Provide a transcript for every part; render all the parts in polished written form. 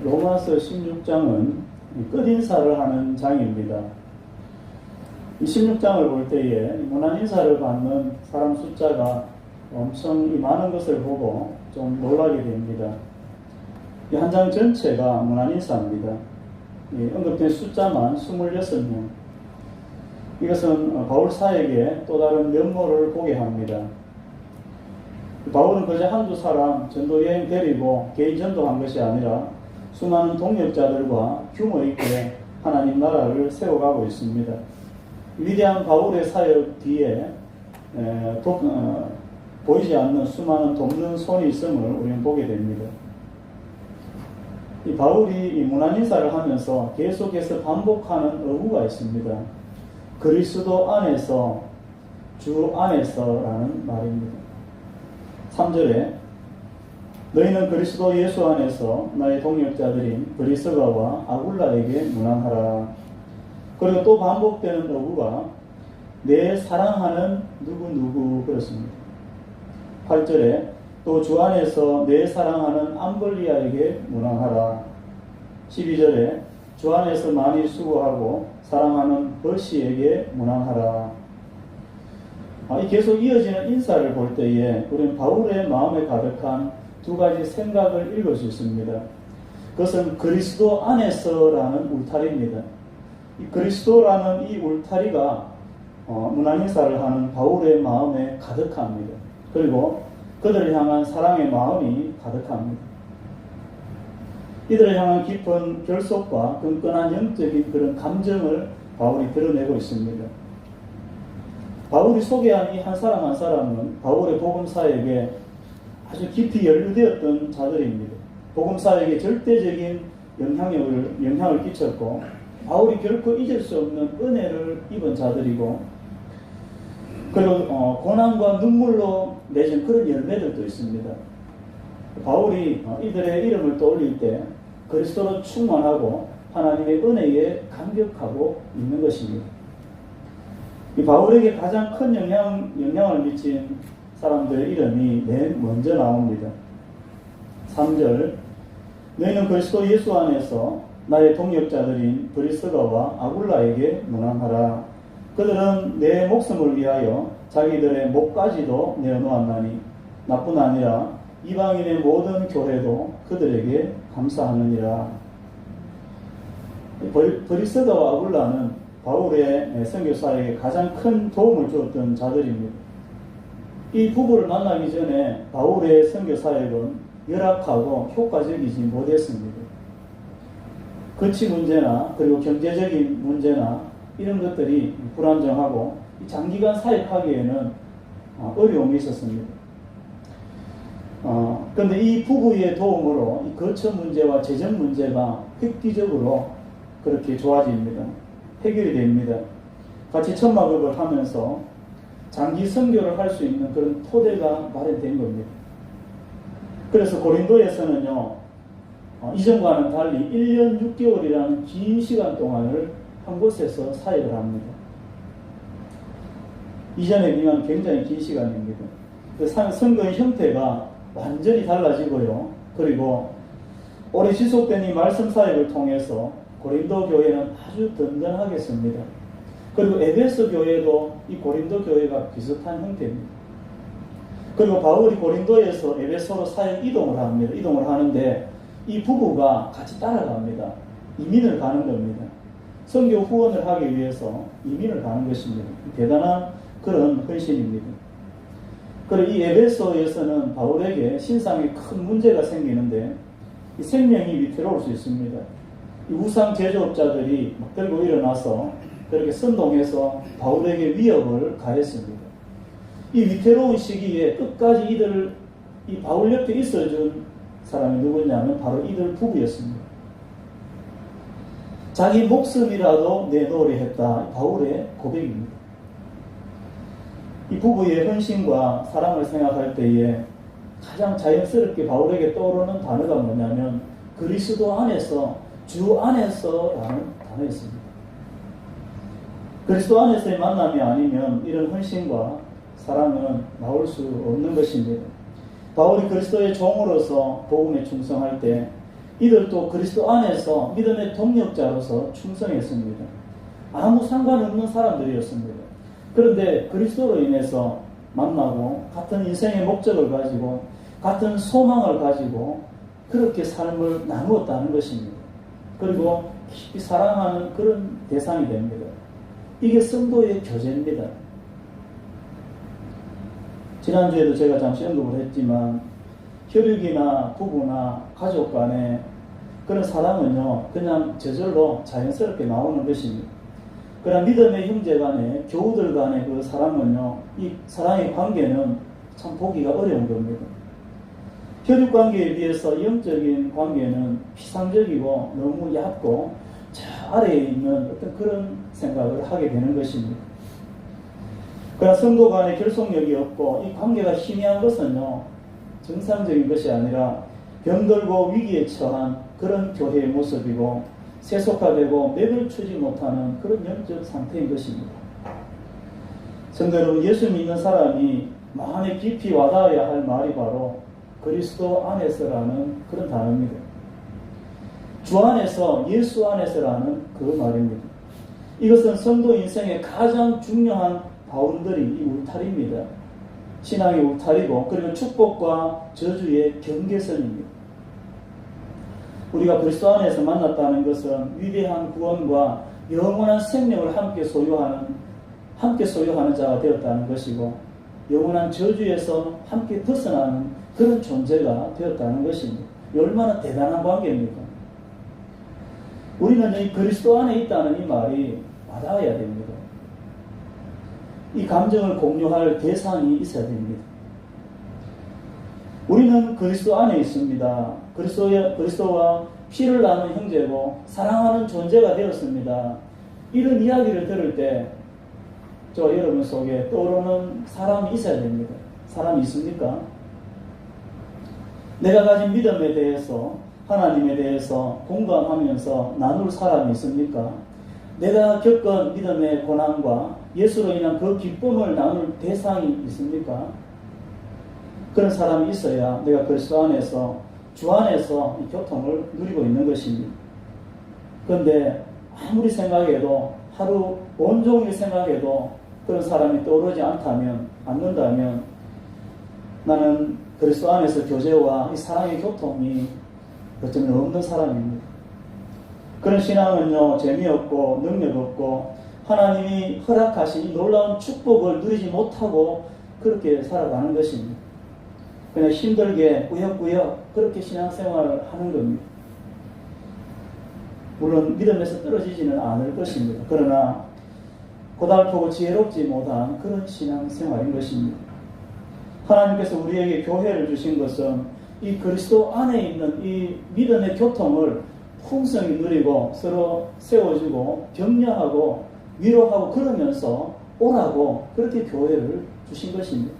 로마서 16장은 끝인사를 하는 장입니다. 이 16장을 볼 때에 문안인사를 받는 사람 숫자가 엄청 많은 것을 보고 좀 놀라게 됩니다. 이 한 장 전체가 문안인사입니다. 언급된 숫자만 26명. 이것은 바울 사에게 또 다른 면모를 보게 합니다. 바울은 그저 한두 사람 전도 여행 데리고 개인 전도한 것이 아니라 수많은 동역자들과 규모 있게 하나님 나라를 세워가고 있습니다. 위대한 바울의 사역 뒤에 보이지 않는 수많은 돕는 손이 있음을 우리는 보게 됩니다. 이 바울이 이 문안인사를 하면서 계속해서 반복하는 어구가 있습니다. 그리스도 안에서, 주 안에서라는 말입니다. 3절에 너희는 그리스도 예수 안에서 나의 동역자들인 브리스가와 아굴라에게 문안하라. 그리고 또 반복되는 어구가 내 사랑하는 누구누구 그렇습니다. 8절에 또 주 안에서 내 사랑하는 암블리아에게 문안하라. 12절에 주 안에서 많이 수고하고 사랑하는 버시에게 문안하라. 계속 이어지는 인사를 볼 때에 우리는 바울의 마음에 가득한 두 가지 생각을 읽을 수 있습니다. 그것은 그리스도 안에서라는 울타리입니다. 이 그리스도라는 이 울타리가 문안인사를 하는 바울의 마음에 가득합니다. 그리고 그들을 향한 사랑의 마음이 가득합니다. 이들을 향한 깊은 결속과 끈끈한 영적인 그런 감정을 바울이 드러내고 있습니다. 바울이 소개한 이 한 사람 한 사람은 바울의 복음사역에 아주 깊이 연루되었던 자들입니다. 복음사역에 절대적인 영향을 끼쳤고 바울이 결코 잊을 수 없는 은혜를 입은 자들이고 그리고 고난과 눈물로 맺은 그런 열매들도 있습니다. 바울이 이들의 이름을 떠올릴 때 그리스도로 충만하고 하나님의 은혜에 감격하고 있는 것입니다. 이 바울에게 가장 큰 영향을 미친 사람들의 이름이 맨 먼저 나옵니다. 3절 너희는 그리스도 예수 안에서 나의 동역자들인 브리스가와 아굴라에게 문안하라. 그들은 내 목숨을 위하여 자기들의 목까지도 내어놓았나니 나뿐 아니라 이방인의 모든 교회도 그들에게 감사하느니라. 브리스가와 아굴라는 바울의 선교사에게 가장 큰 도움을 주었던 자들입니다. 이 부부를 만나기 전에 바울의 선교사역은 열악하고 효과적이지 못했습니다. 거치 문제나 그리고 경제적인 문제나 이런 것들이 불안정하고 장기간 사역하기에는 어려움이 있었습니다. 그런데 이 부부의 도움으로 이 거처 문제와 재정 문제가 획기적으로 그렇게 좋아집니다. 해결이 됩니다. 같이 천막업을 하면서 장기 선교를 할 수 있는 그런 토대가 마련된 겁니다. 그래서 고린도에서는요, 이전과는 달리 1년 6개월이라는 긴 시간 동안을 한 곳에서 사역을 합니다. 이전에 비하면 굉장히 긴 시간입니다. 선거의 형태가 완전히 달라지고요. 그리고 오래 지속된 이 말씀 사역을 통해서 고린도 교회는 아주 든든하겠습니다. 그리고 에베소 교회도 이 고린도 교회가 비슷한 형태입니다. 그리고 바울이 고린도에서 에베소로 사역 이동을 합니다. 이동을 하는데 이 부부가 같이 따라갑니다. 이민을 가는 겁니다. 선교 후원을 하기 위해서 이민을 가는 것입니다. 대단한 그런 헌신입니다. 그리고 이 에베소에서는 바울에게 신상에 큰 문제가 생기는데 이 생명이 위태로울 수 있습니다. 이 우상 제조업자들이 막 들고 일어나서 그렇게 선동해서 바울에게 위협을 가했습니다. 이 위태로운 시기에 끝까지 이 바울 옆에 있어준 사람이 누구냐면 바로 이들 부부였습니다. 자기 목숨이라도 내놓으려 했다. 바울의 고백입니다. 이 부부의 헌신과 사랑을 생각할 때에 가장 자연스럽게 바울에게 떠오르는 단어가 뭐냐면 그리스도 안에서, 주 안에서라는 단어였습니다. 그리스도 안에서의 만남이 아니면 이런 헌신과 사랑은 나올 수 없는 것입니다. 바울이 그리스도의 종으로서 복음에 충성할 때 이들도 그리스도 안에서 믿음의 동력자로서 충성했습니다. 아무 상관없는 사람들이었습니다. 그런데 그리스도로 인해서 만나고 같은 인생의 목적을 가지고 같은 소망을 가지고 그렇게 삶을 나누었다는 것입니다. 그리고 깊이 사랑하는 그런 대상이 됩니다. 이게 성도의 교제입니다. 지난주에도 제가 잠시 언급을 했지만 혈육이나 부부나 가족 간에 그런 사랑은요 그냥 저절로 자연스럽게 나오는 것입니다. 그러나 믿음의 형제 간에 교우들 간의 그 사랑은요 이 사랑의 관계는 참 보기가 어려운 겁니다. 혈육 관계에 비해서 영적인 관계는 피상적이고 너무 얕고 저 아래에 있는 어떤 그런 생각을 하게 되는 것입니다. 그러나 성도 간의 결속력이 없고 이 관계가 희미한 것은요 정상적인 것이 아니라 병들고 위기에 처한 그런 교회의 모습이고 세속화되고 맥을 추지 못하는 그런 영적 상태인 것입니다. 성도 여러분, 예수 믿는 사람이 마음에 깊이 와닿아야 할 말이 바로 그리스도 안에서라는 그런 단어입니다. 주 안에서, 예수 안에서라는 그 말입니다. 이것은 성도 인생의 가장 중요한 바운더리, 이 울타리입니다. 신앙의 울타리고 그리고 축복과 저주의 경계선입니다. 우리가 그리스도 안에서 만났다는 것은 위대한 구원과 영원한 생명을 함께 소유하는 자가 되었다는 것이고 영원한 저주에서 함께 벗어나는 그런 존재가 되었다는 것입니다. 얼마나 대단한 관계입니까? 우리는 이 그리스도 안에 있다는 이 말이 와닿아야 됩니다. 이 감정을 공유할 대상이 있어야 됩니다. 우리는 그리스도 안에 있습니다. 그리스도와 피를 나눈 형제고 사랑하는 존재가 되었습니다. 이런 이야기를 들을 때 저 여러분 속에 떠오르는 사람이 있어야 됩니다. 사람이 있습니까? 내가 가진 믿음에 대해서 하나님에 대해서 공감하면서 나눌 사람이 있습니까? 내가 겪은 믿음의 고난과 예수로 인한 그 기쁨을 나눌 대상이 있습니까? 그런 사람이 있어야 내가 그리스도 안에서 주 안에서 이 교통을 누리고 있는 것입니다. 그런데 아무리 생각해도 하루 온종일 생각해도 그런 사람이 떠오르지 않는다면 나는 그리스도 안에서 교제와 이 사랑의 교통이 어쩌면 없는 사람입니다. 그런 신앙은요 재미없고 능력없고 하나님이 허락하신 이 놀라운 축복을 누리지 못하고 그렇게 살아가는 것입니다. 그냥 힘들게 꾸역꾸역 그렇게 신앙생활을 하는 겁니다. 물론 믿음에서 떨어지지는 않을 것입니다. 그러나 고달프고 지혜롭지 못한 그런 신앙생활인 것입니다. 하나님께서 우리에게 교회를 주신 것은 이 그리스도 안에 있는 이 믿음의 교통을 풍성히 누리고 서로 세워주고 격려하고 위로하고 그러면서 오라고 그렇게 교회를 주신 것입니다.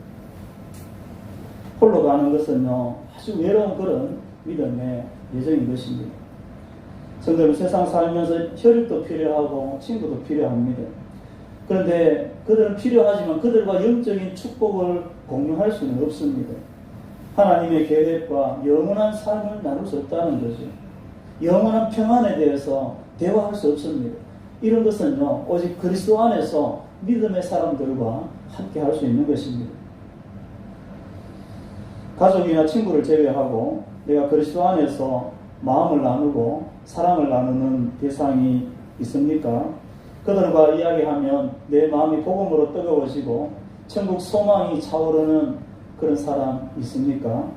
홀로 가는 것은요 아주 외로운 그런 믿음의 예정인 것입니다. 성도는 세상 살면서 혈육도 필요하고 친구도 필요합니다. 그런데 그들은 필요하지만 그들과 영적인 축복을 공유할 수는 없습니다. 하나님의 계획과 영원한 삶을 나눌 수 없다는 거죠. 영원한 평안에 대해서 대화할 수 없습니다. 이런 것은요 오직 그리스도 안에서 믿음의 사람들과 함께 할 수 있는 것입니다. 가족이나 친구를 제외하고 내가 그리스도 안에서 마음을 나누고 사랑을 나누는 대상이 있습니까? 그들과 이야기하면 내 마음이 복음으로 뜨거워지고 천국 소망이 차오르는 그런 사람 있습니까?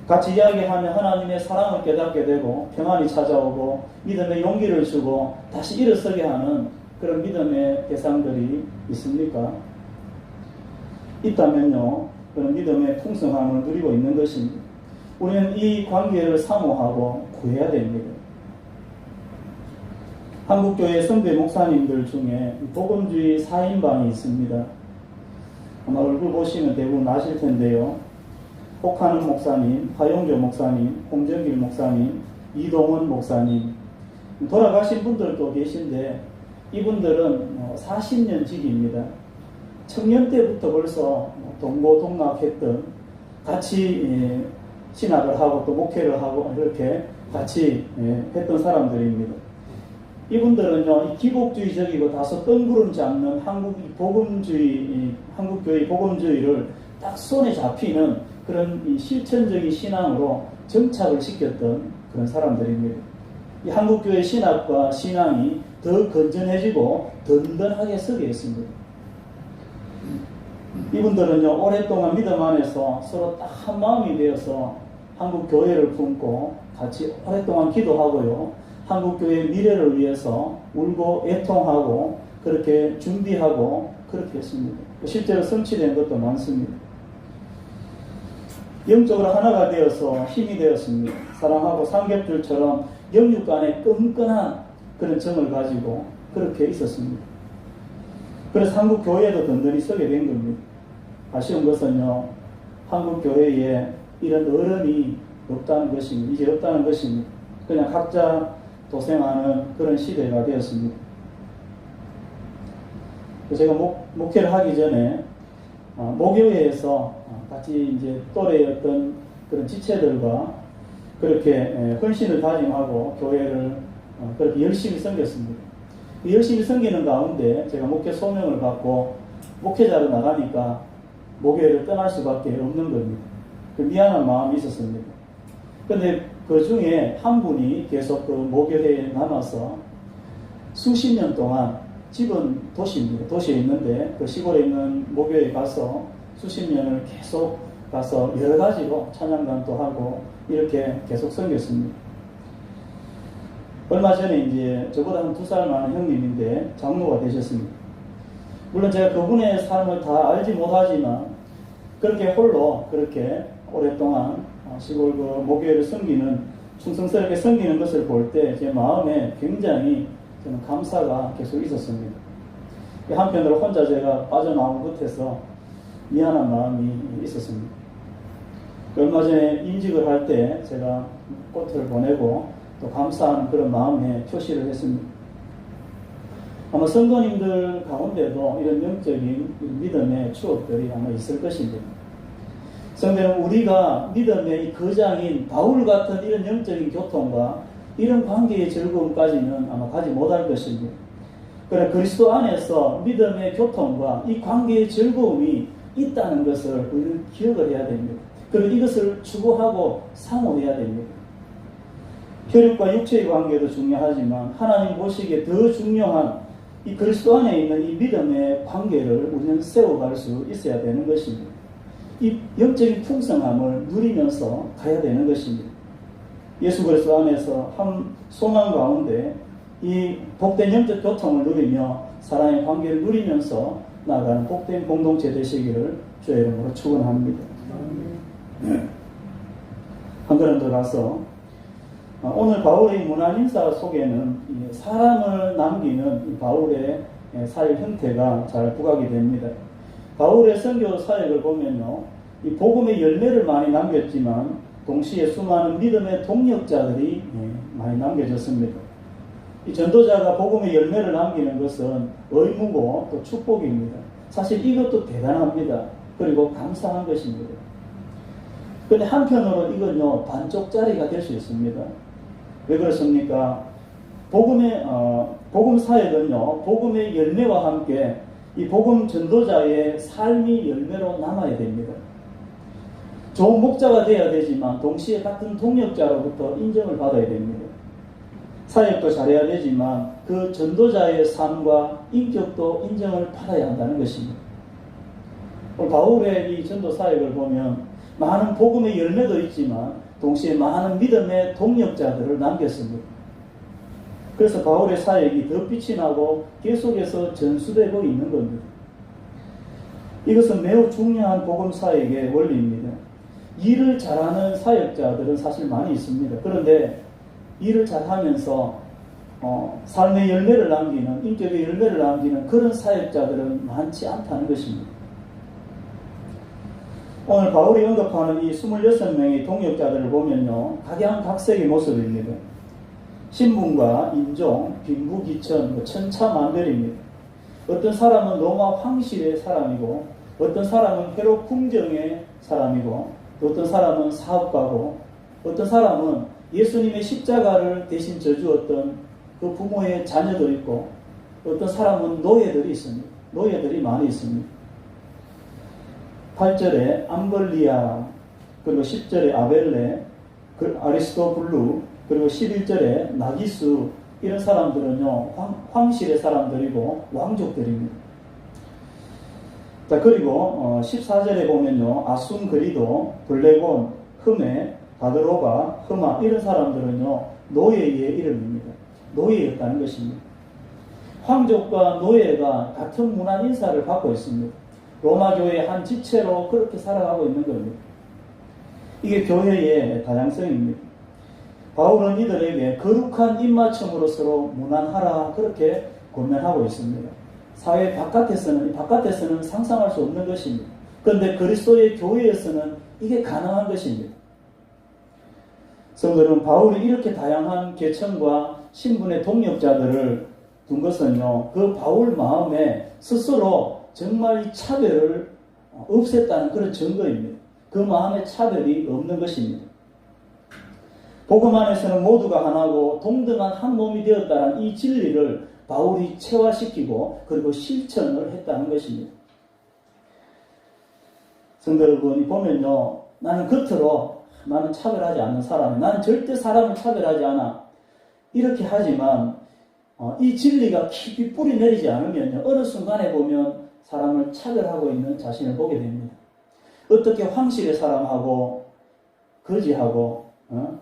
같이 이야기하면 하나님의 사랑을 깨닫게 되고 평안이 찾아오고 믿음의 용기를 주고 다시 일어서게 하는 그런 믿음의 대상들이 있습니까? 있다면요 그런 믿음의 풍성함을 누리고 있는 것입니다. 우리는 이 관계를 사모하고 구해야 됩니다. 한국교회 선배 목사님들 중에 복음주의 4인방이 있습니다. 아마 얼굴 보시면 대부분 아실 텐데요. 혹하는 목사님, 화용조 목사님, 홍정길 목사님, 이동원 목사님, 돌아가신 분들도 계신데 이분들은 40년 직입니다. 청년 때부터 벌써 동고동락했던 같이 신학을 하고 또 목회를 하고 이렇게 같이 했던 사람들입니다. 이분들은요, 이 기복주의적이고 다소 뜬구름 잡는 한국교회 복음주의를 딱 손에 잡히는 그런 이 실천적인 신앙으로 정착을 시켰던 그런 사람들입니다. 이 한국교회 신학과 신앙이 더 건전해지고 든든하게 서게 했습니다. 이분들은요, 오랫동안 믿음 안에서 서로 딱 한 마음이 되어서 한국교회를 품고 같이 오랫동안 기도하고요, 한국교회의 미래를 위해서 울고 애통하고 그렇게 준비하고 그렇게 했습니다. 실제로 성취된 것도 많습니다. 영적으로 하나가 되어서 힘이 되었습니다. 사랑하고 삼겹줄처럼 영육 간에 끈끈한 그런 정을 가지고 그렇게 있었습니다. 그래서 한국교회도 든든히 서게 된 겁니다. 아쉬운 것은요, 한국교회에 이런 어른이 없다는 것입니다. 이제 없다는 것입니다. 그냥 각자 도생하는 그런 시대가 되었습니다. 제가 목회를 하기 전에 목요회에서 같이 이제 또래였던 그런 지체들과 그렇게 헌신을 다짐하고 교회를 그렇게 열심히 섬겼습니다. 열심히 섬기는 가운데 제가 목회 소명을 받고 목회자로 나가니까 목요회를 떠날 수밖에 없는 겁니다. 그 미안한 마음이 있었습니다. 그런데 그 중에 한 분이 계속 그 목요회에 남아서 수십 년 동안, 집은 도시입니다. 도시에 있는데 그 시골에 있는 목요회에 가서 수십 년을 계속 가서 여러 가지로 찬양단도 하고 이렇게 계속 섬겼습니다. 얼마 전에 이제 저보다 한 2살 많은 형님인데 장로가 되셨습니다. 물론 제가 그분의 삶을 다 알지 못하지만 그렇게 홀로 그렇게 오랫동안 시골 그 목요일을 섬기는, 충성스럽게 섬기는 것을 볼 때 제 마음에 굉장히 저는 감사가 계속 있었습니다. 한편으로 혼자 제가 빠져나온 듯해서 미안한 마음이 있었습니다. 얼마 전에 임직을 할 때 제가 꽃을 보내고 또 감사하는 그런 마음에 표시를 했습니다. 아마 성도님들 가운데도 이런 영적인 믿음의 추억들이 아마 있을 것입니다. 성도는 우리가 믿음의 이 거장인 바울 같은 이런 영적인 교통과 이런 관계의 즐거움까지는 아마 가지 못할 것입니다. 그러나 그리스도 안에서 믿음의 교통과 이 관계의 즐거움이 있다는 것을 우리는 기억을 해야 됩니다. 그리고 이것을 추구하고 사모해야 됩니다. 혈육과 육체의 관계도 중요하지만 하나님 보시기에 더 중요한 이 그리스도 안에 있는 이 믿음의 관계를 우리는 세워갈 수 있어야 되는 것입니다. 이 영적인 풍성함을 누리면서 가야 되는 것입니다. 예수 그리스도 안에서 한 소망 가운데 이 복된 영적 교통을 누리며 사랑의 관계를 누리면서 나아가는 복된 공동체 되시기를 주의 이름으로 축원합니다. 한 걸음 더 가서 오늘 바울의 문안인사 속에는 사람을 남기는 이 바울의 사역 형태가 잘 부각이 됩니다. 바울의 선교 사역을 보면요, 이 복음의 열매를 많이 남겼지만 동시에 수많은 믿음의 동력자들이 많이 남겨졌습니다. 이 전도자가 복음의 열매를 남기는 것은 의무고 또 축복입니다. 사실 이것도 대단합니다. 그리고 감사한 것입니다. 그런데 한편으로 이건요, 반쪽짜리가 될 수 있습니다. 왜 그렇습니까? 복음 사역은요, 복음의 열매와 함께 이 복음 전도자의 삶이 열매로 남아야 됩니다. 좋은 목자가 되어야 되지만 동시에 같은 동력자로부터 인정을 받아야 됩니다. 사역도 잘해야 되지만 그 전도자의 삶과 인격도 인정을 받아야 한다는 것입니다. 오늘 바울의 이 전도 사역을 보면 많은 복음의 열매도 있지만 동시에 많은 믿음의 동력자들을 남겼습니다. 그래서 바울의 사역이 더 빛이 나고 계속해서 전수되고 있는 겁니다. 이것은 매우 중요한 복음 사역의 원리입니다. 일을 잘하는 사역자들은 사실 많이 있습니다. 그런데 일을 잘하면서 삶의 열매를 남기는, 인격의 열매를 남기는 그런 사역자들은 많지 않다는 것입니다. 오늘 바울이 언급하는 이 26명의 동역자들을 보면요, 각양각색의 모습입니다. 신분과 인종, 빈부귀천, 천차만별입니다. 어떤 사람은 로마 황실의 사람이고, 어떤 사람은 헤롯 궁정의 사람이고, 어떤 사람은 사업가고, 어떤 사람은 예수님의 십자가를 대신 져주었던 그 부모의 자녀들이 있고, 어떤 사람은 노예들이 있습니다. 노예들이 많이 있습니다. 8절에 암벌리아, 그리고 10절에 아벨레, 아리스토블루, 그리고 11절에 나기수, 이런 사람들은요, 황실의 사람들이고 왕족들입니다. 자, 그리고 14절에 보면요, 아순그리도, 블레곤, 흠에, 바드로바, 흠아, 이런 사람들은요, 노예의 이름입니다. 노예였다는 것입니다. 황족과 노예가 같은 문화 인사를 받고 있습니다. 로마 교회의 한 지체로 그렇게 살아가고 있는 겁니다. 이게 교회의 다양성입니다. 바울은 이들에게 거룩한 입맞춤으로 서로 무난하라, 그렇게 권면하고 있습니다. 사회 바깥에서는 상상할 수 없는 것입니다. 그런데 그리스도의 교회에서는 이게 가능한 것입니다. 성도는 바울이 이렇게 다양한 계층과 신분의 동력자들을 둔 것은요, 그 바울 마음에 스스로 정말 이 차별을 없앴다는 그런 증거입니다. 그 마음에 차별이 없는 것입니다. 복음 안에서는 모두가 하나고 동등한 한 몸이 되었다는 이 진리를 바울이 체화시키고 그리고 실천을 했다는 것입니다. 성도 여러분, 보면요, 나는 겉으로 나는 차별하지 않는 사람이야, 나는 절대 사람을 차별하지 않아, 이렇게 하지만 이 진리가 깊이 뿌리 내리지 않으면요, 어느 순간에 보면 사람을 차별하고 있는 자신을 보게 됩니다. 어떻게 황실의 사람하고 거지하고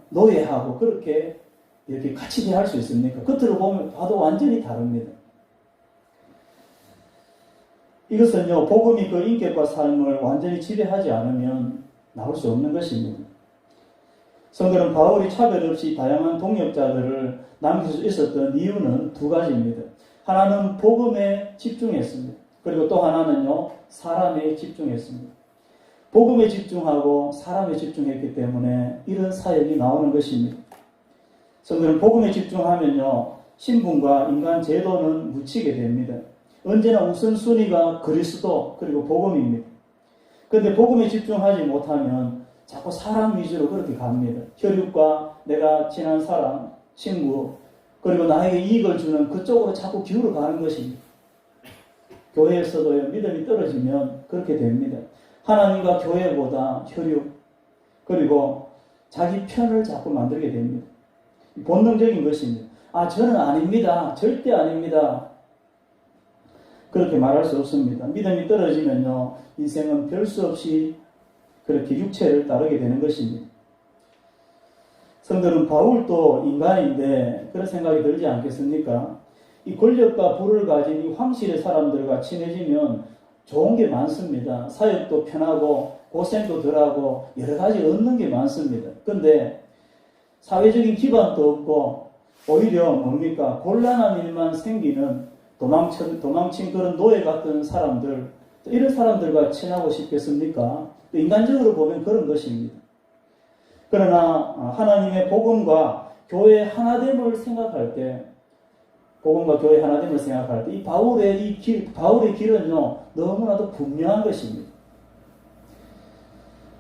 노예하고 그렇게 이렇게 같이 대할 수 있습니까? 겉으로 보면 봐도 완전히 다릅니다. 이것은요, 복음이 그 인격과 삶을 완전히 지배하지 않으면 나올 수 없는 것입니다. 성도는 바울이 차별 없이 다양한 동역자들을 남길 수 있었던 이유는 두 가지입니다. 하나는 복음에 집중했습니다. 그리고 또 하나는요, 사람에 집중했습니다. 복음에 집중하고 사람에 집중했기 때문에 이런 사역이 나오는 것입니다. 성도는 복음에 집중하면요, 신분과 인간 제도는 묻히게 됩니다. 언제나 우선순위가 그리스도 그리고 복음입니다. 그런데 복음에 집중하지 못하면 자꾸 사람 위주로 그렇게 갑니다. 혈육과 내가 친한 사람, 친구, 그리고 나에게 이익을 주는 그쪽으로 자꾸 기울어 가는 것입니다. 교회에서도요, 믿음이 떨어지면 그렇게 됩니다. 하나님과 교회보다 혈육, 그리고 자기 편을 자꾸 만들게 됩니다. 본능적인 것입니다. 저는 아닙니다. 절대 아닙니다. 그렇게 말할 수 없습니다. 믿음이 떨어지면요, 인생은 별 수 없이 그렇게 육체를 따르게 되는 것입니다. 성도는 바울도 인간인데 그런 생각이 들지 않겠습니까? 이 권력과 부를 가진 이 황실의 사람들과 친해지면 좋은 게 많습니다. 사역도 편하고 고생도 덜하고 여러 가지 얻는 게 많습니다. 그런데 사회적인 기반도 없고 오히려 뭡니까? 곤란한 일만 생기는 도망친 그런 노예 같은 사람들, 이런 사람들과 친하고 싶겠습니까? 인간적으로 보면 그런 것입니다. 그러나 하나님의 복음과 교회의 하나됨을 생각할 때, 이 바울의 길은요, 너무나도 분명한 것입니다.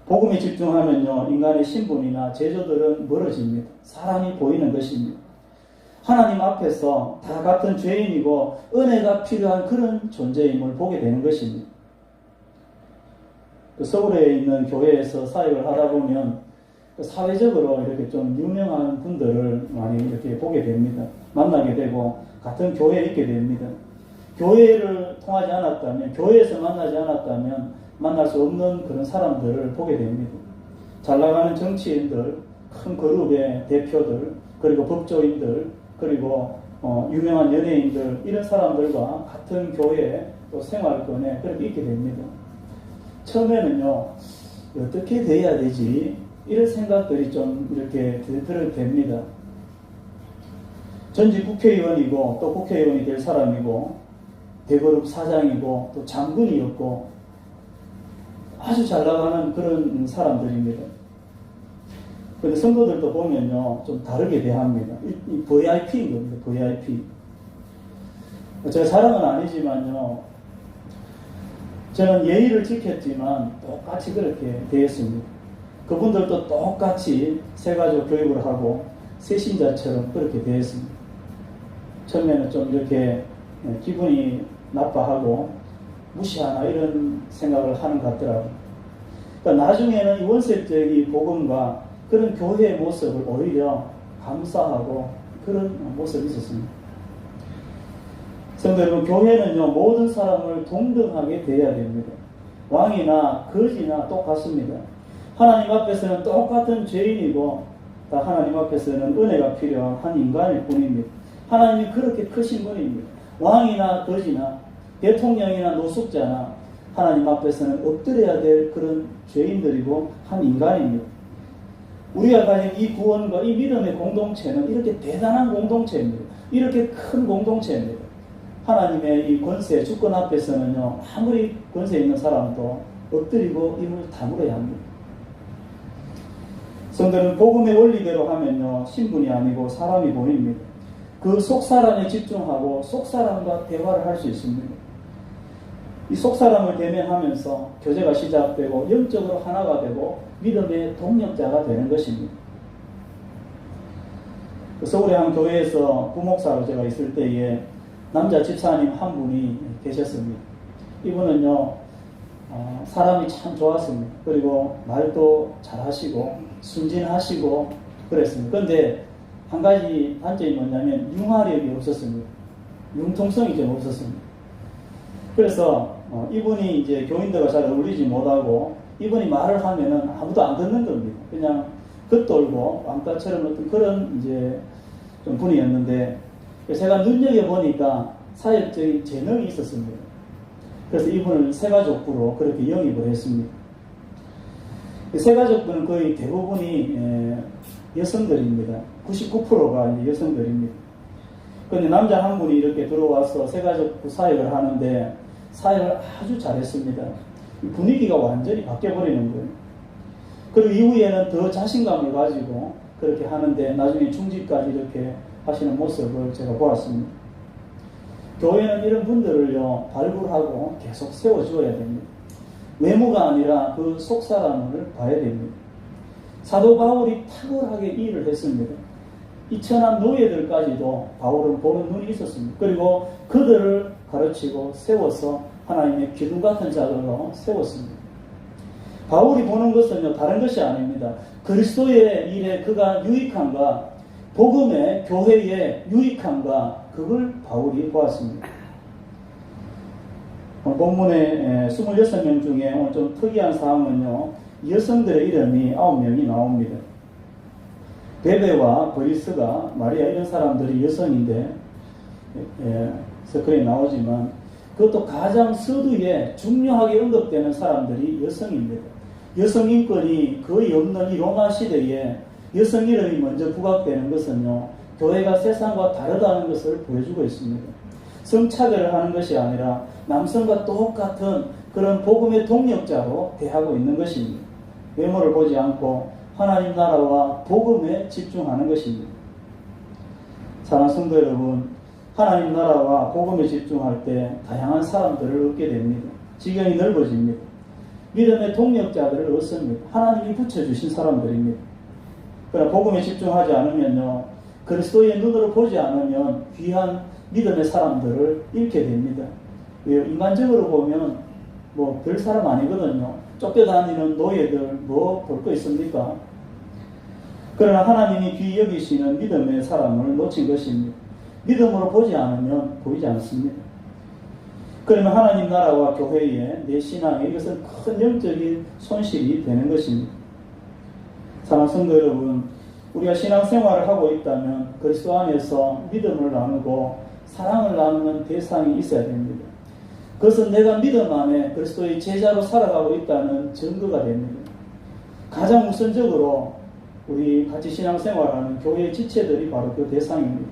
복음에 집중하면요, 인간의 신분이나 제도들은 멀어집니다. 사람이 보이는 것입니다. 하나님 앞에서 다 같은 죄인이고 은혜가 필요한 그런 존재임을 보게 되는 것입니다. 서울에 있는 교회에서 사역을 하다 보면 사회적으로 이렇게 좀 유명한 분들을 많이 이렇게 보게 됩니다. 만나게 되고 같은 교회에 있게 됩니다. 교회를 통하지 않았다면, 교회에서 만나지 않았다면 만날 수 없는 그런 사람들을 보게 됩니다. 잘 나가는 정치인들, 큰 그룹의 대표들, 그리고 법조인들, 그리고 유명한 연예인들, 이런 사람들과 같은 교회 또 생활권에 그렇게 있게 됩니다. 처음에는요, 어떻게 돼야 되지? 이런 생각들이 좀 이렇게 들어도 됩니다. 전직 국회의원이고 또 국회의원이 될 사람이고 대그룹 사장이고 또 장군이었고 아주 잘 나가는 그런 사람들입니다. 그런데 성도들도 보면요, 좀 다르게 대합니다. 이 VIP인 겁니다. VIP. 제가 자랑은 아니지만요, 저는 예의를 지켰지만 똑같이 그렇게 대했습니다. 그분들도 똑같이 세가족 교육을 하고 새신자처럼 그렇게 되었습니다. 처음에는 좀 이렇게 기분이 나빠하고 무시하나 이런 생각을 하는 것 같더라고요. 그러니까 나중에는 이 원색적인 복음과 그런 교회의 모습을 오히려 감사하고 그런 모습이 있었습니다. 성도 여러분, 교회는요, 모든 사람을 동등하게 대해야 됩니다. 왕이나 거지나 똑같습니다. 하나님 앞에서는 똑같은 죄인이고 다 하나님 앞에서는 은혜가 필요한 한 인간일 뿐입니다. 하나님이 그렇게 크신 분입니다. 왕이나 거지나 대통령이나 노숙자나 하나님 앞에서는 엎드려야 될 그런 죄인들이고 한 인간입니다. 우리가 가진 이 구원과 이 믿음의 공동체는 이렇게 대단한 공동체입니다. 이렇게 큰 공동체입니다. 하나님의 이 권세, 주권 앞에서는요, 아무리 권세 있는 사람도 엎드리고 입을 다물어야 합니다. 성도는 복음의 원리대로 하면요, 신분이 아니고 사람이 보입니다. 그 속사람에 집중하고 속사람과 대화를 할 수 있습니다. 이 속사람을 대면하면서 교제가 시작되고 영적으로 하나가 되고 믿음의 동력자가 되는 것입니다. 서울의 한 교회에서 부목사로 제가 있을 때에 남자 집사님 한 분이 계셨습니다. 이분은요, 사람이 참 좋았습니다. 그리고 말도 잘하시고 순진하시고 그랬습니다. 그런데 한 가지 단점이 뭐냐면 융화력이 없었습니다. 융통성이 좀 없었습니다. 그래서 이분이 이제 교인들과 잘 어울리지 못하고 이분이 말을 하면은 아무도 안 듣는 겁니다. 그냥 겉돌고 왕따처럼 어떤 그런 이제 좀 분이었는데, 제가 눈여겨보니까 사역적인 재능이 있었습니다. 그래서 이분을 세가족부로 그렇게 영입을 했습니다. 세가족부는 거의 대부분이 여성들입니다. 99%가 여성들입니다. 그런데 남자 한 분이 이렇게 들어와서 세가족부 사역을 하는데 사역을 아주 잘했습니다. 분위기가 완전히 바뀌어버리는 거예요. 그리고 이후에는 더 자신감을 가지고 그렇게 하는데 나중에 중직까지 이렇게 하시는 모습을 제가 보았습니다. 교회는 이런 분들을요, 발굴하고 계속 세워주어야 됩니다. 외모가 아니라 그 속사람을 봐야 됩니다. 사도 바울이 탁월하게 일을 했습니다. 이 천한 노예들까지도 바울은 보는 눈이 있었습니다. 그리고 그들을 가르치고 세워서 하나님의 기둥 같은 자들로 세웠습니다. 바울이 보는 것은요, 다른 것이 아닙니다. 그리스도의 일에 그가 유익한가, 복음의 교회에 유익한가, 그걸 바울이 보았습니다. 본문에 26명 중에 오늘 좀 특이한 사항은요, 여성들의 이름이 9명이 나옵니다. 베베와 브리스가, 마리아 이런 사람들이 여성인데, 서클에 나오지만 그것도 가장 서두에 중요하게 언급되는 사람들이 여성입니다. 여성 인권이 거의 없는 이 로마 시대에 여성 이름이 먼저 부각되는 것은요, 교회가 세상과 다르다는 것을 보여주고 있습니다. 성차별을 하는 것이 아니라 남성과 똑같은 그런 복음의 동력자로 대하고 있는 것입니다. 외모를 보지 않고 하나님 나라와 복음에 집중하는 것입니다. 사랑하는 성도 여러분, 하나님 나라와 복음에 집중할 때 다양한 사람들을 얻게 됩니다. 지경이 넓어집니다. 믿음의 동력자들을 얻습니다. 하나님이 붙여주신 사람들입니다. 그러나 복음에 집중하지 않으면요, 그리스도의 눈으로 보지 않으면 귀한 믿음의 사람들을 잃게 됩니다. 왜요? 인간적으로 보면 뭐 별 사람 아니거든요. 쫓겨다니는 노예들 뭐 볼 거 있습니까? 그러나 하나님이 귀히 여기시는 믿음의 사람을 놓친 것입니다. 믿음으로 보지 않으면 보이지 않습니다. 그러면 하나님 나라와 교회에 내 신앙에 이것은 큰 영적인 손실이 되는 것입니다. 사랑하는 성도 여러분, 우리가 신앙생활을 하고 있다면 그리스도 안에서 믿음을 나누고 사랑을 나누는 대상이 있어야 됩니다. 그것은 내가 믿음 안에 그리스도의 제자로 살아가고 있다는 증거가 됩니다. 가장 우선적으로 우리 같이 신앙생활하는 교회의 지체들이 바로 그 대상입니다.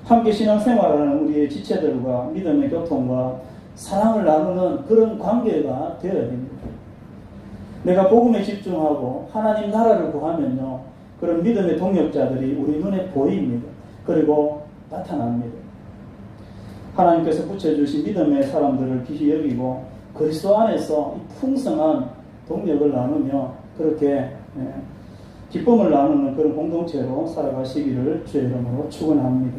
함께 신앙생활하는 우리의 지체들과 믿음의 교통과 사랑을 나누는 그런 관계가 되어야 됩니다. 내가 복음에 집중하고 하나님 나라를 구하면요, 그런 믿음의 동력자들이 우리 눈에 보입니다. 그리고 나타납니다. 하나님께서 붙여주신 믿음의 사람들을 귀히 여기고 그리스도 안에서 이 풍성한 동력을 나누며 그렇게 기쁨을 나누는 그런 공동체로 살아가시기를 주의 이름으로 축원합니다.